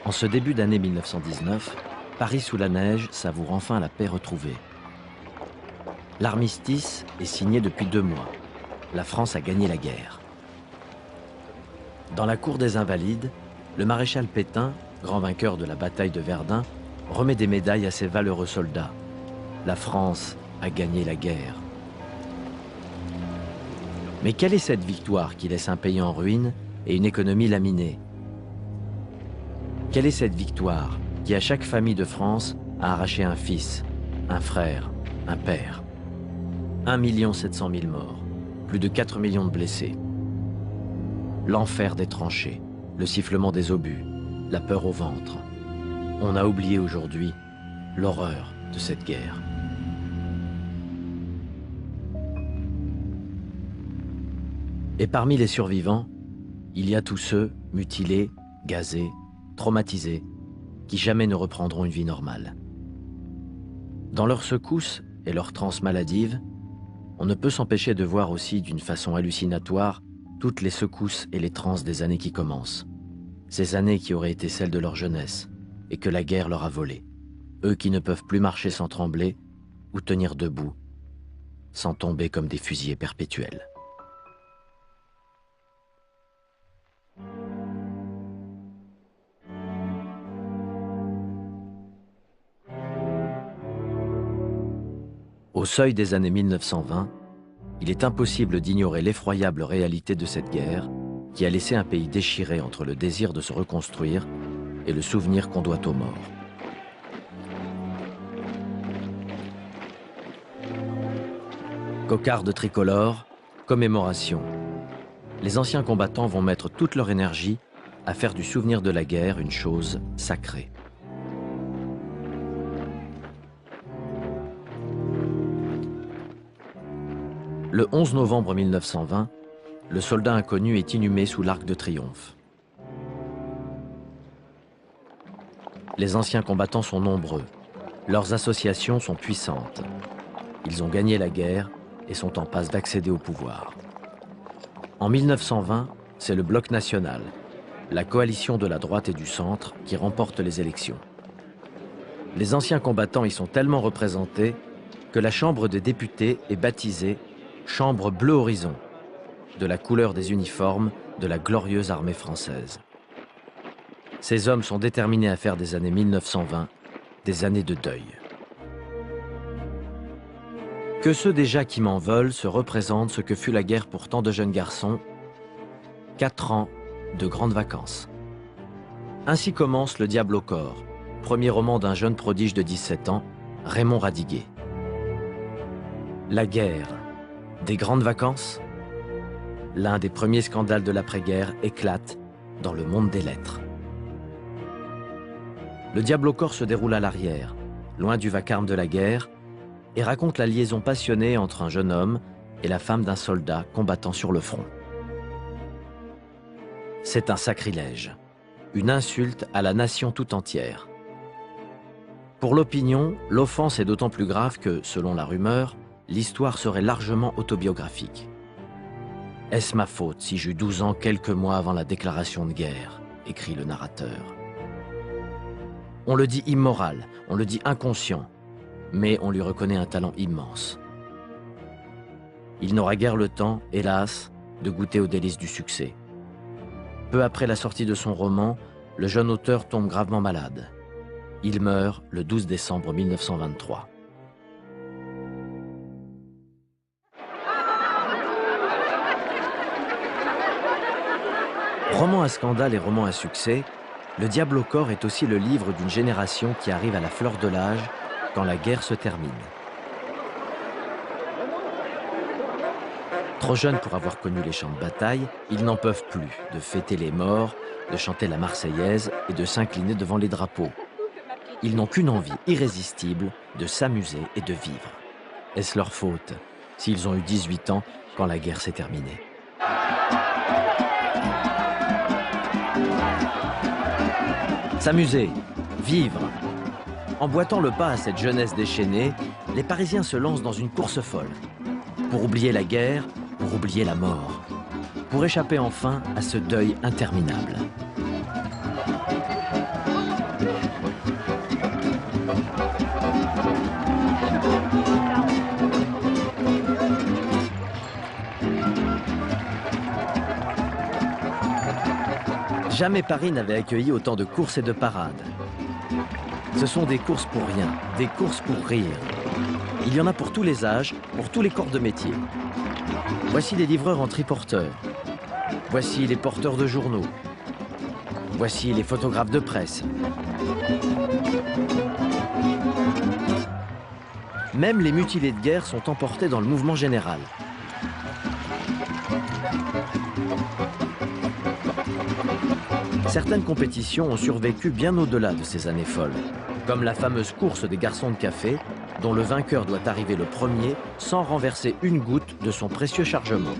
En ce début d'année 1919, Paris sous la neige savoure enfin la paix retrouvée. L'armistice est signé depuis 2 mois. La France a gagné la guerre. Dans la cour des Invalides, le maréchal Pétain, grand vainqueur de la bataille de Verdun, remet des médailles à ses valeureux soldats. La France a gagné la guerre. Mais quelle est cette victoire qui laisse un pays en ruine et une économie laminée? Quelle est cette victoire qui, à chaque famille de France, a arraché un fils, un frère, un père? 1 700 000 morts, plus de 4 millions de blessés. L'enfer des tranchées, le sifflement des obus, la peur au ventre. On a oublié aujourd'hui l'horreur de cette guerre. Et parmi les survivants, il y a tous ceux mutilés, gazés, traumatisés, qui jamais ne reprendront une vie normale. Dans leurs secousses et leurs transes maladives, on ne peut s'empêcher de voir aussi d'une façon hallucinatoire toutes les secousses et les transes des années qui commencent. Ces années qui auraient été celles de leur jeunesse et que la guerre leur a volées. Eux qui ne peuvent plus marcher sans trembler ou tenir debout, sans tomber comme des fusillés perpétuels. Au seuil des années 1920, il est impossible d'ignorer l'effroyable réalité de cette guerre qui a laissé un pays déchiré entre le désir de se reconstruire et le souvenir qu'on doit aux morts. Cocarde tricolore, commémoration. Les anciens combattants vont mettre toute leur énergie à faire du souvenir de la guerre une chose sacrée. Le 11 novembre 1920, le soldat inconnu est inhumé sous l'Arc de Triomphe. Les anciens combattants sont nombreux. Leurs associations sont puissantes. Ils ont gagné la guerre et sont en passe d'accéder au pouvoir. En 1920, c'est le Bloc national, la coalition de la droite et du centre, qui remporte les élections. Les anciens combattants y sont tellement représentés que la Chambre des députés est baptisée Chambre bleu horizon, de la couleur des uniformes de la glorieuse armée française. Ces hommes sont déterminés à faire des années 1920 des années de deuil. Que ceux déjà qui m'en veulent se représentent ce que fut la guerre pour tant de jeunes garçons, 4 ans de grandes vacances. Ainsi commence Le Diable au corps, premier roman d'un jeune prodige de 17 ans, Raymond Radiguet. La guerre, des grandes vacances? L'un des premiers scandales de l'après-guerre éclate dans le monde des lettres. Le Diable au corps se déroule à l'arrière, loin du vacarme de la guerre, et raconte la liaison passionnée entre un jeune homme et la femme d'un soldat combattant sur le front. C'est un sacrilège, une insulte à la nation tout entière. Pour l'opinion, l'offense est d'autant plus grave que, selon la rumeur, l'histoire serait largement autobiographique. Est-ce ma faute si j'eus 12 ans quelques mois avant la déclaration de guerre, écrit le narrateur. On le dit immoral, on le dit inconscient, mais on lui reconnaît un talent immense. Il n'aura guère le temps, hélas, de goûter aux délices du succès. Peu après la sortie de son roman, le jeune auteur tombe gravement malade. Il meurt le 12 décembre 1923. Roman à scandale et roman à succès, Le Diable au corps est aussi le livre d'une génération qui arrive à la fleur de l'âge quand la guerre se termine. Trop jeunes pour avoir connu les champs de bataille, ils n'en peuvent plus de fêter les morts, de chanter la Marseillaise et de s'incliner devant les drapeaux. Ils n'ont qu'une envie irrésistible de s'amuser et de vivre. Est-ce leur faute s'ils ont eu 18 ans quand la guerre s'est terminée? S'amuser, vivre. En boitant le pas à cette jeunesse déchaînée, les Parisiens se lancent dans une course folle. Pour oublier la guerre, pour oublier la mort. Pour échapper enfin à ce deuil interminable. Jamais Paris n'avait accueilli autant de courses et de parades. Ce sont des courses pour rien, des courses pour rire. Il y en a pour tous les âges, pour tous les corps de métier. Voici les livreurs en triporteur. Voici les porteurs de journaux. Voici les photographes de presse. Même les mutilés de guerre sont emportés dans le mouvement général. Certaines compétitions ont survécu bien au-delà de ces années folles, comme la fameuse course des garçons de café, dont le vainqueur doit arriver le premier sans renverser une goutte de son précieux chargement.